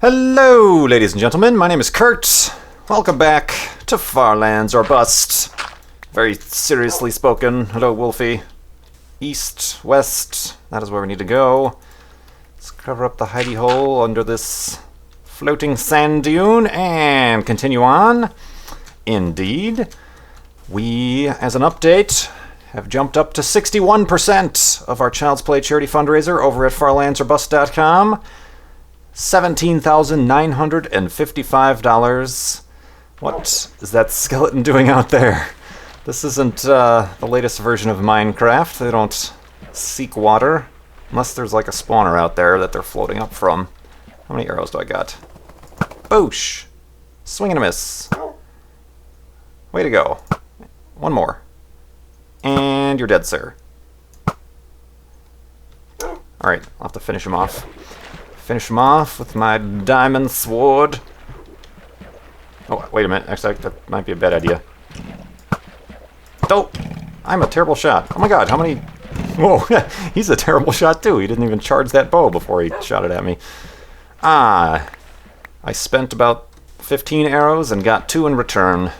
Hello, ladies and gentlemen. My name is Kurt. Welcome back to Farlands or Bust. Very seriously spoken. Hello, Wolfie. East, west. That is where we need to go. Let's cover up the hidey-hole under this floating sand dune and continue on. Indeed. We, as an update, have jumped up to 61% of our Child's Play charity fundraiser over at farlandsorbust.com. $17,955. What is that skeleton doing out there? This isn't the latest version of Minecraft. They don't seek water. Unless there's like a spawner out there that they're floating up from. How many arrows do I got? Boosh! Swing and a miss. Way to go. One more. And you're dead, sir. Alright, I'll have to finish him off. Finish him off with my diamond sword. Oh, wait a minute. Actually, that might be a bad idea. Oh! I'm a terrible shot. Oh my god, how many... Whoa, he's a terrible shot too. He didn't even charge that bow before he shot it at me. I spent about 15 arrows and got 2 in return.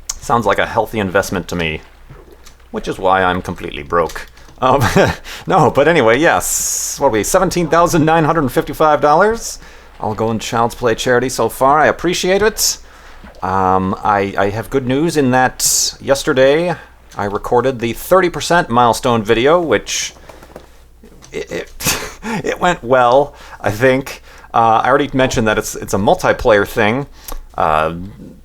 Sounds like a healthy investment to me. Which is why I'm completely broke. No, but anyway, yes. What are we, $17,955? I'll go in Child's Play charity so far. I appreciate it. I have good news in that yesterday I recorded the 30% milestone video, which it went well, I think. I already mentioned that it's a multiplayer thing.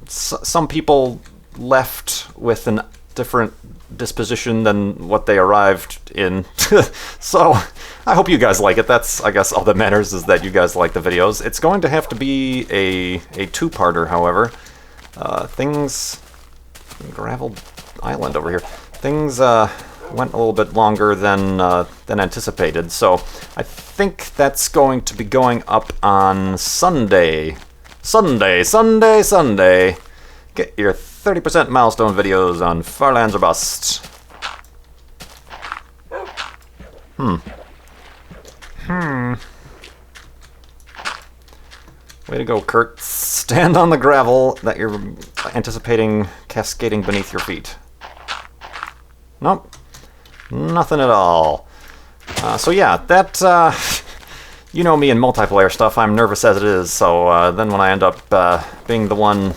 Some people left with a different disposition than what they arrived in. So I hope you guys like it. That's, I guess, all that matters is that you guys like the videos. It's going to have to be a two-parter, however. Things... Gravel Island over here. Things went a little bit longer than anticipated, so I think that's going to be going up on Sunday. Sunday! Get your 30% milestone videos on Farlands or Bust. Way to go, Kurt. Stand on the gravel that you're anticipating cascading beneath your feet. Nope. Nothing at all. So yeah, that, you know me in multiplayer stuff, I'm nervous as it is, so then when I end up being the one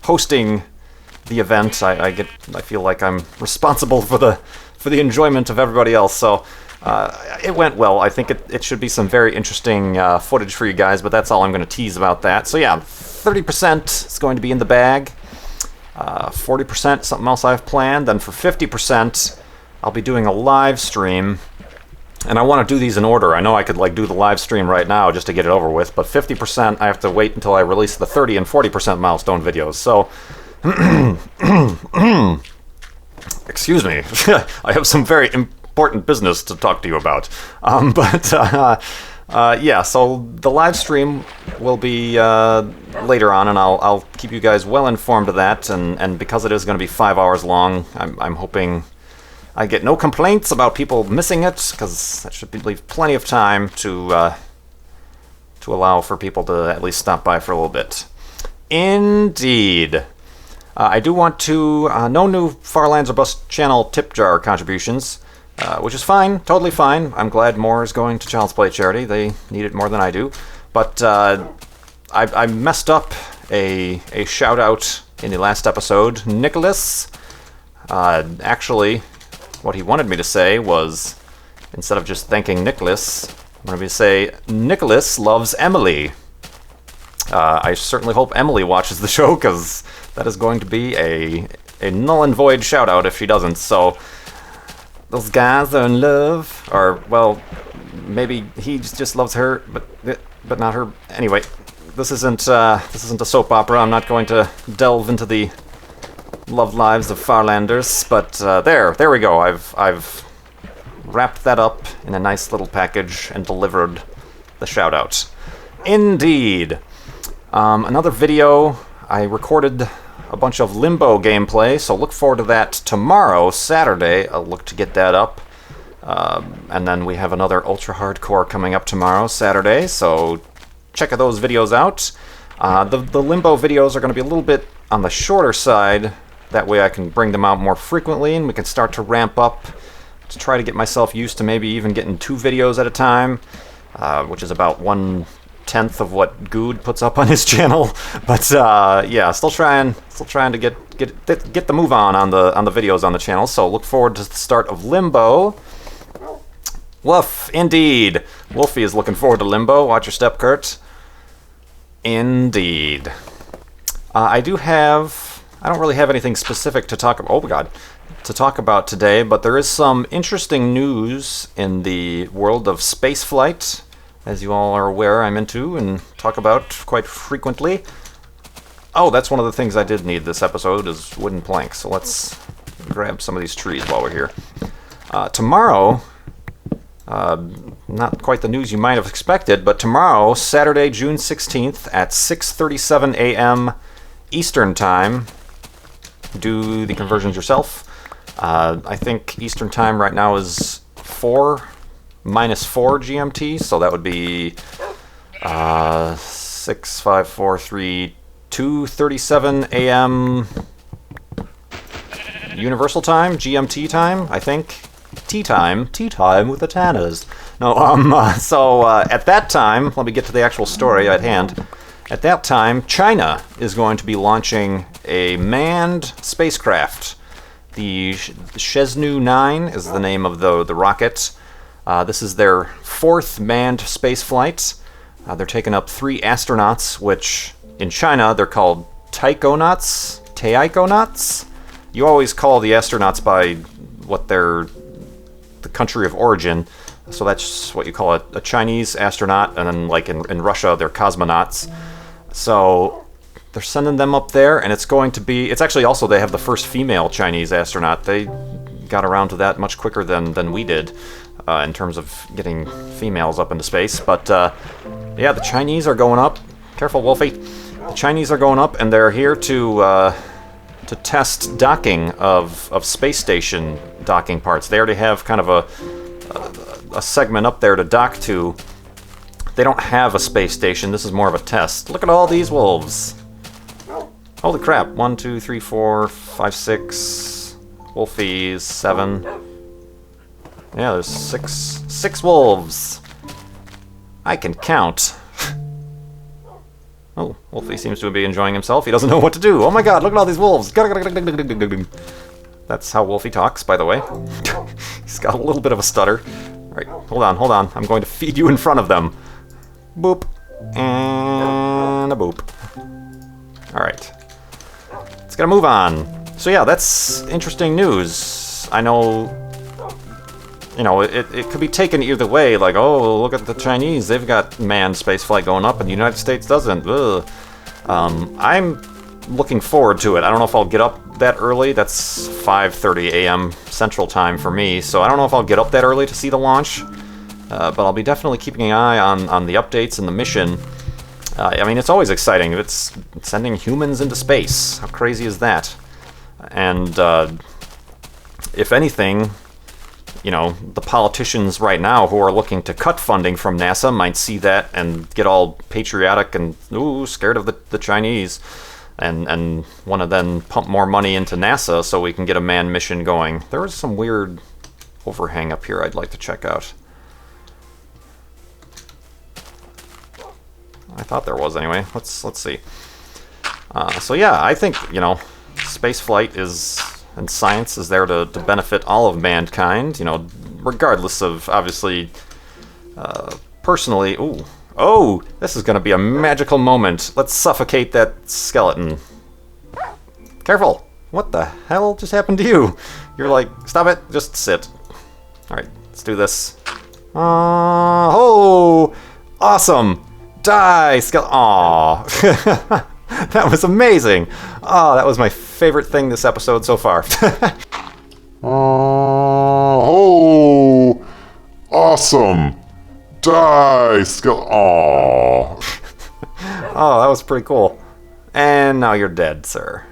hosting the event, I feel like I'm responsible for the enjoyment of everybody else. So it went well. I think it should be some very interesting footage for you guys, but that's all I'm going to tease about that. So yeah, 30% is going to be in the bag. 40% something else I've planned. Then for 50%, I'll be doing a live stream. And I want to do these in order. I know I could like do the live stream right now just to get it over with, but 50% I have to wait until I release the 30 and 40% milestone videos. So, excuse me, I have some very important business to talk to you about. Yeah, so the live stream will be later on, and I'll keep you guys well informed of that. And because it is going to be 5 hours long, I'm hoping I get no complaints about people missing it, because that should leave plenty of time to allow for people to at least stop by for a little bit. Indeed. I do want to... no new Farlands or Bust channel tip jar contributions, which is fine, totally fine. I'm glad more is going to Child's Play charity. They need it more than I do. But I messed up a shout-out in the last episode. Nicholas, actually... what he wanted me to say was, instead of just thanking Nicholas, he wanted me to say, Nicholas loves Emily. I certainly hope Emily watches the show, because that is going to be a null and void shout-out if she doesn't. So, those guys are in love, or, well, maybe he just loves her, but not her. Anyway, this isn't a soap opera. I'm not going to delve into the love lives of Farlanders, but there we go. I've wrapped that up in a nice little package and delivered the shout-out. Indeed. Another video, I recorded a bunch of Limbo gameplay, so look forward to that tomorrow, Saturday. I'll look to get that up. And then we have another Ultra Hardcore coming up tomorrow, Saturday, so check those videos out. The Limbo videos are going to be a little bit on the shorter side. That way I can bring them out more frequently, and we can start to ramp up to try to get myself used to maybe even getting 2 videos at a time, which is about 1/10 of what Good puts up on his channel. But yeah, still trying to get the move on the videos on the channel. So look forward to the start of Limbo. Woof, indeed. Wolfie is looking forward to Limbo. Watch your step, Kurt. Indeed. I don't really have anything specific to talk about. Oh my God. To talk about today, but there is some interesting news in the world of spaceflight, as you all are aware I'm into and talk about quite frequently. Oh, that's one of the things I did need this episode is wooden planks, so let's grab some of these trees while we're here. Tomorrow, not quite the news you might have expected, but tomorrow, Saturday, June 16th at 6:37 a.m. Eastern Time, do the conversions yourself. I think Eastern Time right now is 4 minus 4 GMT, so that would be 6, 5, 4, 3, 2:37 a.m. Universal Time, GMT time, I think. Tea time with the Tanners. No, so at that time, let me get to the actual story at hand. At that time, China is going to be launching a manned spacecraft. The Shenzhou 9 is the name of the rocket. This is their 4th manned space flight. They're taking up 3 astronauts, which in China they're called taikonauts. You always call the astronauts by what the country of origin. So that's what you call a Chinese astronaut, and then like in Russia they're cosmonauts. So they're sending them up there, and it's actually also they have the first female Chinese astronaut. They got around to that much quicker than we did in terms of getting females up into space. But yeah, the Chinese are going up. Careful, Wolfie. The Chinese are going up, and they're here to test docking of space station docking parts. They already have kind of a segment up there to dock to. They don't have a space station. This is more of a test. Look at all these wolves. Holy crap. 1, 2, 3, 4, 5, 6. Wolfies, 7. Yeah, there's 6 wolves. I can count. Oh, Wolfie seems to be enjoying himself. He doesn't know what to do. Oh my God, look at all these wolves. That's how Wolfie talks, by the way. He's got a little bit of a stutter. All right, hold on. I'm going to feed you in front of them. Boop. And a boop. All right. Let's gotta move on. So yeah, that's interesting news. I know, it could be taken either way, like, oh, look at the Chinese, they've got manned spaceflight going up and the United States doesn't. Ugh. I'm looking forward to it. I don't know if I'll get up that early. That's 5:30 a.m. Central Time for me, so I don't know if I'll get up that early to see the launch, but I'll be definitely keeping an eye on the updates and the mission. I mean, it's always exciting. It's sending humans into space. How crazy is that? And if anything, the politicians right now who are looking to cut funding from NASA might see that and get all patriotic and scared of the Chinese, and want to then pump more money into NASA so we can get a manned mission going. There is some weird overhang up here I'd like to check out. I thought there was anyway. Let's see. So yeah, I think spaceflight and science is there to benefit all of mankind. Regardless of obviously, personally. Oh, this is going to be a magical moment. Let's suffocate that skeleton. Careful! What the hell just happened to you? You're like, stop it, just sit. All right, let's do this. Oh, awesome! Die, skeleton. Aw. That was amazing. Oh, that was my favorite thing this episode so far. Oh, awesome. Die, skeleton. Aw. Oh, that was pretty cool. And now you're dead, sir.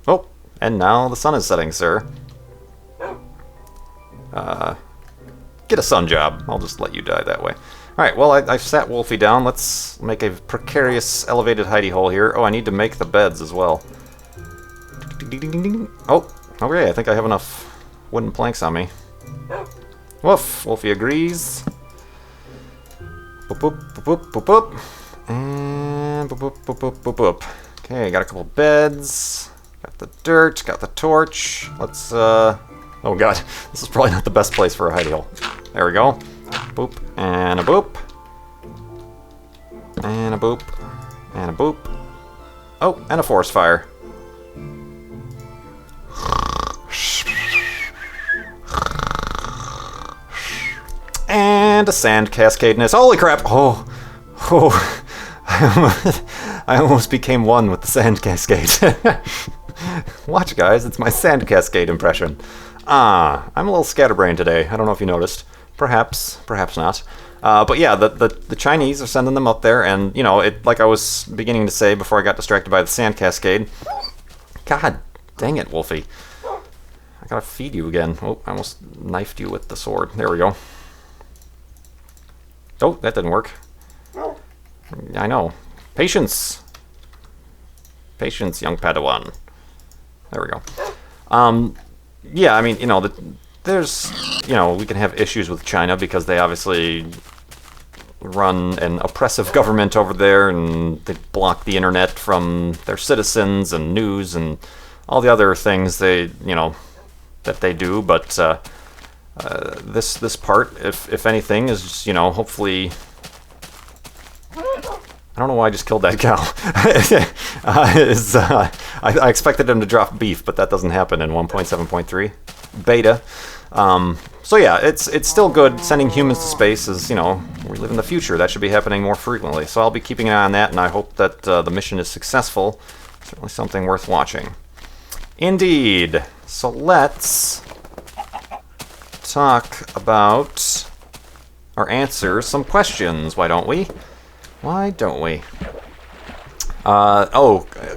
Oh, and now the sun is setting, sir. Get a sun job. I'll just let you die that way. Alright, well, I've sat Wolfie down. Let's make a precarious elevated hidey-hole here. Oh, I need to make the beds as well. Oh, okay, I think I have enough wooden planks on me. Woof! Wolfie agrees. Boop, boop, boop, boop, boop, boop. And boop, boop, boop, boop, boop, boop. Okay, got a couple beds. Got the dirt, got the torch. Let's, oh god, this is probably not the best place for a hidey hole. There we go. Boop, and a boop. And a boop. And a boop. Oh, and a forest fire. And a sand cascadeness. Holy crap! Oh, I almost became one with the sand cascade. Watch, guys, it's my sand cascade impression. I'm a little scatterbrained today. I don't know if you noticed. Perhaps not. But yeah, the Chinese are sending them up there, and, you know, it, like I was beginning to say before I got distracted by the sand cascade. God dang it, Wolfie. I gotta feed you again. Oh, I almost knifed you with the sword. There we go. Oh, that didn't work. I know. Patience! Patience, young Padawan. There we go. Yeah, I mean, you know, there's, you know, we can have issues with China because they obviously run an oppressive government over there, and they block the internet from their citizens and news and all the other things they, you know, that they do. But this part, if anything, is, you know, hopefully. I don't know why I just killed that cow. I expected him to drop beef, but that doesn't happen in 1.7.3 beta. So yeah, it's still good. Sending humans to space is, you know, we live in the future. That should be happening more frequently. So I'll be keeping an eye on that, and I hope that the mission is successful. Certainly something worth watching. Indeed. So let's talk about or answer some questions. Why don't we? Why don't we?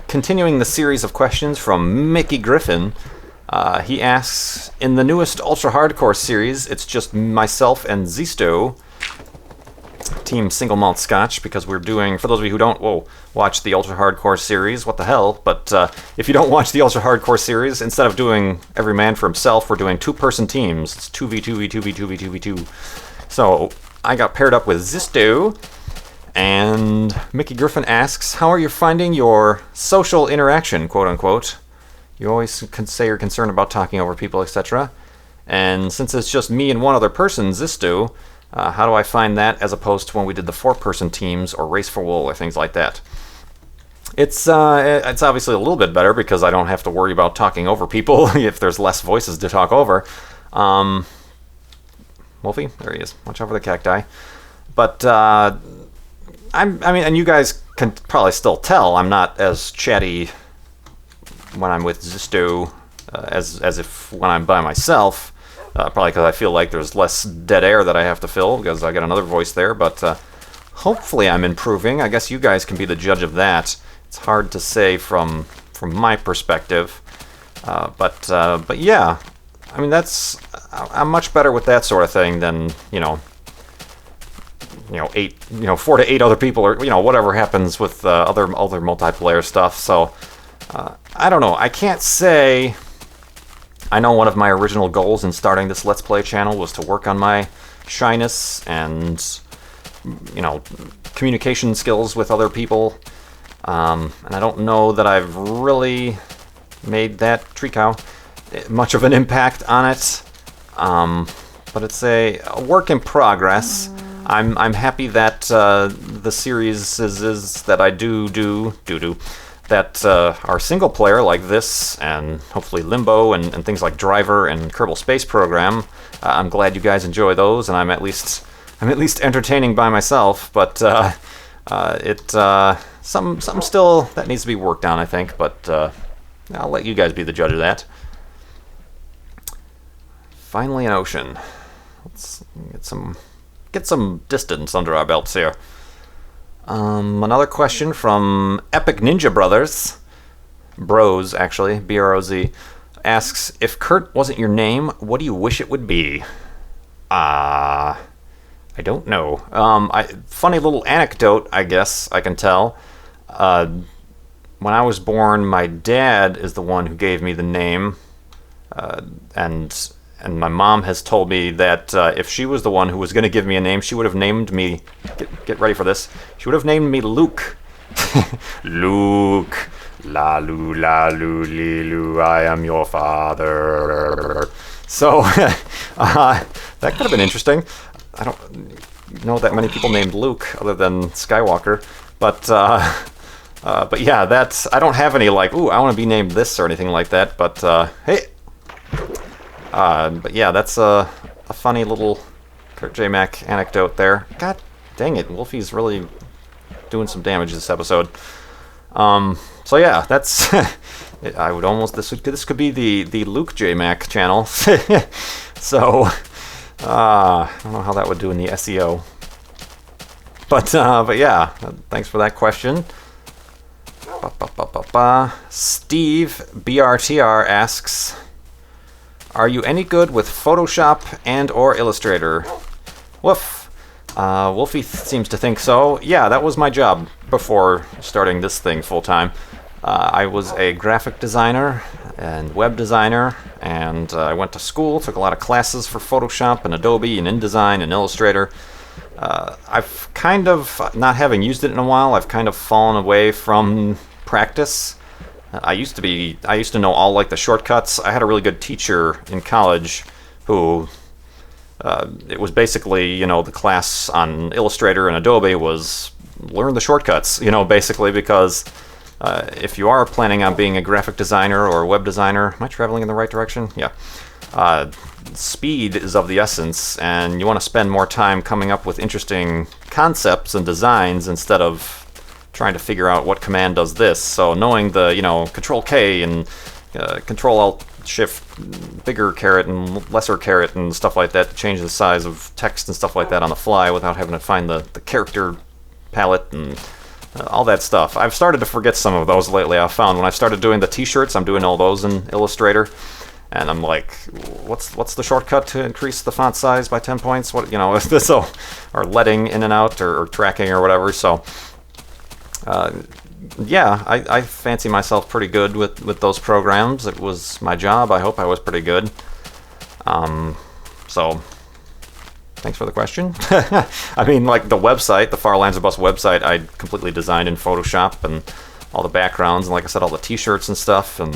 Continuing the series of questions from Mickey Griffin. He asks, in the newest Ultra Hardcore series, it's just myself and Zisto, Team Single Malt Scotch, because we're doing, for those of you who don't watch the Ultra Hardcore series, what the hell, but if you don't watch the Ultra Hardcore series, instead of doing every man for himself, we're doing two-person teams. It's 2v2v2v2v2v2. So, I got paired up with Zisto, and Mickey Griffin asks, how are you finding your social interaction, quote-unquote? You always can say you're concerned about talking over people, etc. And since it's just me and one other person, Zisto, how do I find that as opposed to when we did the 4-person teams or Race for Wool or things like that? It's obviously a little bit better because I don't have to worry about talking over people if there's less voices to talk over. Wolfie, there he is. Watch out for the cacti. But I mean, and you guys can probably still tell I'm not as chatty when I'm with Zisto as if when I'm by myself. Probably because I feel like there's less dead air that I have to fill because I got another voice there. But hopefully I'm improving. I guess you guys can be the judge of that. It's hard to say from my perspective. But yeah, I mean I'm much better with that sort of thing than 4 to 8 other people, or whatever happens with other multiplayer stuff. So I don't know. I can't say. I know one of my original goals in starting this Let's Play channel was to work on my shyness and communication skills with other people. And I don't know that I've really made that tree cow much of an impact on it. But it's a work in progress. I'm happy that the series is that I do that are single player like this, and hopefully Limbo and things like Driver and Kerbal Space Program. I'm glad you guys enjoy those, and I'm at least entertaining by myself. But something still that needs to be worked on, I think. But I'll let you guys be the judge of that. Finally, an ocean. Let's get some distance under our belts here. Another question from Epic Ninja Brothers, Bros actually, BROZ, asks, if Kurt wasn't your name, what do you wish it would be? I I don't know. Funny little anecdote, I guess I can tell. When I was born, my dad is the one who gave me the name, and my mom has told me that if she was the one who was going to give me a name, she would have named me. Get ready for this. She would have named me Luke. Luke, la lu, li lu. I am your father. So that could have been interesting. I don't know that many people named Luke other than Skywalker, but yeah, I don't have any like, ooh, I want to be named this or anything like that. But hey, but yeah, that's a funny little KurtJMac anecdote there. God dang it, Wolfie's really doing some damage this episode. So yeah, that's I would almost this could be the Luke JMac channel. So I don't know how that would do in the SEO. But yeah, thanks for that question. Steve BRTR asks, are you any good with Photoshop and or Illustrator? Woof. Wolfie seems to think so. Yeah, that was my job before starting this thing full time. I was a graphic designer and web designer, and I went to school, took a lot of classes for Photoshop and Adobe and InDesign and Illustrator. I've kind of, not having used it in a while, I've kind of fallen away from practice. I used to know all like the shortcuts. I had a really good teacher in college who, it was basically, the class on Illustrator and Adobe was learn the shortcuts, basically, because if you are planning on being a graphic designer or a web designer, am I traveling in the right direction? Yeah. Speed is of the essence, and you want to spend more time coming up with interesting concepts and designs instead of trying to figure out what command does this. So knowing the, Control K and Control Alt Shift bigger caret and lesser caret and stuff like that to change the size of text and stuff like that on the fly without having to find the character palette and all that stuff. I've started to forget some of those lately. I've found when I started doing the t-shirts, I'm doing all those in Illustrator, and I'm like, what's the shortcut to increase the font size by 10 points? What, is this, or letting in and out or tracking or whatever. So yeah, I fancy myself pretty good with those programs. It was my job. I hope I was pretty good. So thanks for the question. I mean, like the website, the Far Lands of Bus website, I completely designed in Photoshop, and all the backgrounds, and like I said, all the t-shirts and stuff, and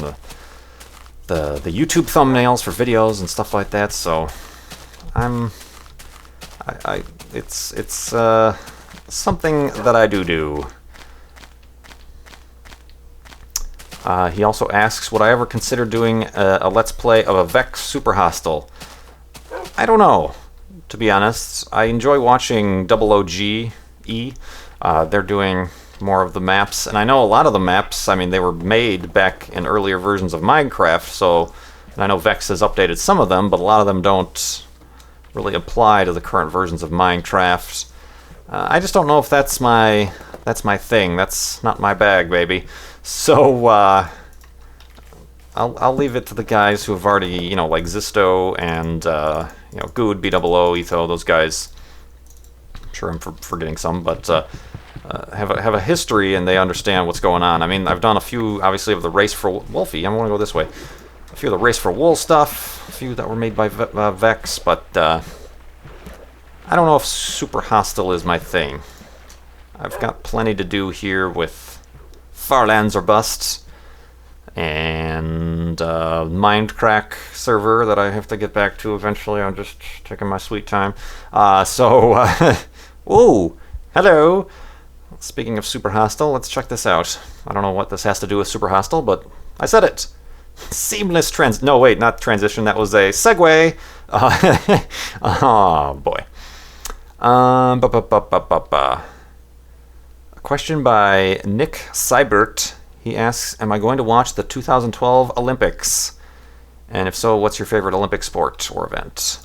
the YouTube thumbnails for videos and stuff like that. So it's something that I do. He also asks, would I ever consider doing a Let's Play of a Vex Super Hostile? I don't know, to be honest. I enjoy watching OOGE. They're doing more of the maps, and I know a lot of the maps, I mean, they were made back in earlier versions of Minecraft, so, and I know Vex has updated some of them, but a lot of them don't really apply to the current versions of Minecraft. I just don't know if that's my thing. That's not my bag, baby. So I'll leave it to the guys who have already, like Zisto and Good, BOO, Etho, those guys. I'm sure I'm forgetting some, but have a history and they understand what's going on. I mean, I've done a few, obviously, of the Race for Wolfie. I want to go this way. A few of the Race for Wool stuff, a few that were made by Vex, but I don't know if Super Hostile is my thing. I've got plenty to do here with Far Lands or Bust and Mindcrack server that I have to get back to eventually. I'm just taking my sweet time. Ooh, hello. Speaking of Super Hostile, let's check this out. I don't know what this has to do with Super Hostile, but I said it. Seamless no, wait, not transition. That was a segue. Oh boy. A question by Nick Seibert. He asks, am I going to watch the 2012 Olympics? And if so, what's your favorite Olympic sport or event?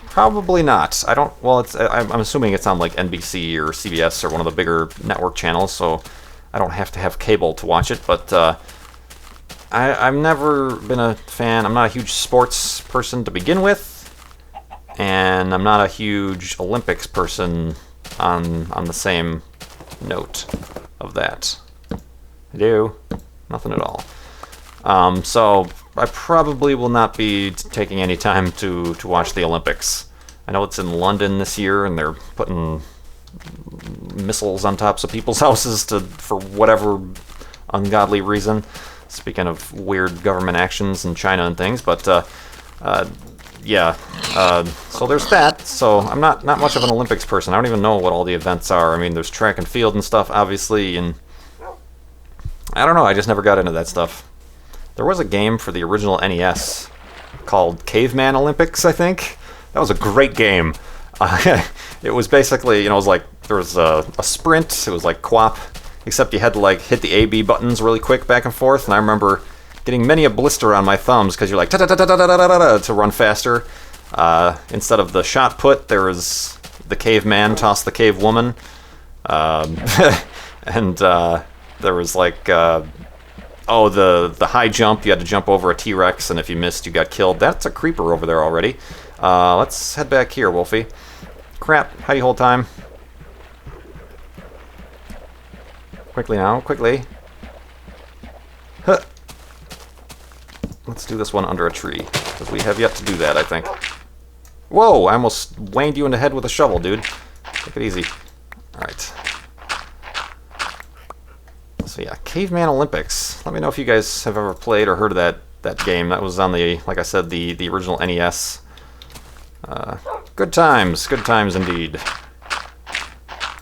Probably not. I don't. Well, I'm assuming it's on like NBC or CBS or one of the bigger network channels, so I don't have to have cable to watch it. But I've never been a fan. I'm not a huge sports person to begin with. and I'm not a huge Olympics person on the same note of that. I do nothing at all. So I probably will not be taking any time to watch the Olympics. I know it's in London this year, and they're putting missiles on tops of people's houses for whatever ungodly reason. Speaking of weird government actions in China and things, but yeah. So there's that. So I'm not much of an Olympics person. I don't even know what all the events are. I mean, there's track and field and stuff, obviously, and I don't know. I just never got into that stuff. There was a game for the original NES called Caveman Olympics, I think. That was a great game. It was basically, it was like, there was a sprint, it was like co-op, except you had to like hit the A-B buttons really quick back and forth, and I remember getting many a blister on my thumbs, because you're like, ta-ta-ta-ta-ta-ta-ta-ta to run faster. Instead of the shot put, there was the caveman toss the cave woman. And there was like, the high jump, you had to jump over a T-Rex, and if you missed, you got killed. That's a creeper over there already. Let's head back here, Wolfie. Crap, Hidey-hole time. Quickly now, quickly. Huh. Let's do this one under a tree, because we have yet to do that, I think. Whoa, I almost wanged you in the head with a shovel, dude. Take it easy. Alright. So yeah, Caveman Olympics. Let me know if you guys have ever played or heard of that game. That was on the, like I said, the original NES. Good times indeed.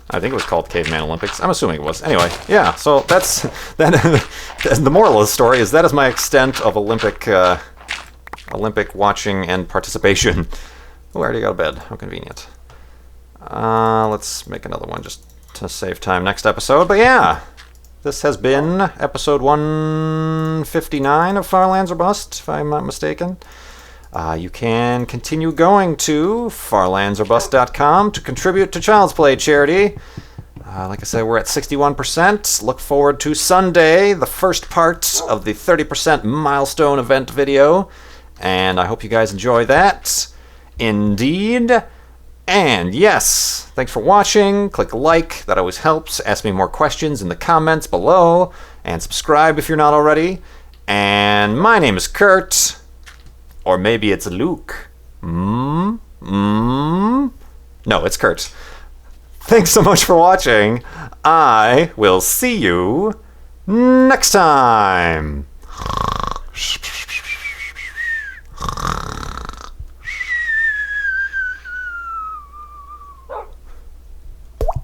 I think it was called Caveman Olympics. I'm assuming it was. Anyway, yeah, so that's the moral of the story is that is my extent of Olympic watching and participation. Oh, I already got to bed. How convenient. Let's make another one just to save time next episode. But yeah, this has been episode 159 of Farlands or Bust, if I'm not mistaken. You can continue going to farlandsorbust.com to contribute to Child's Play charity. Like I said, we're at 61%. Look forward to Sunday, the first part of the 30% Milestone event video. And I hope you guys enjoy that. Indeed. And yes, thanks for watching. Click like, that always helps. Ask me more questions in the comments below. And subscribe if you're not already. And my name is Kurt. Or maybe it's Luke. No, it's Kurt. Thanks so much for watching. I will see you next time.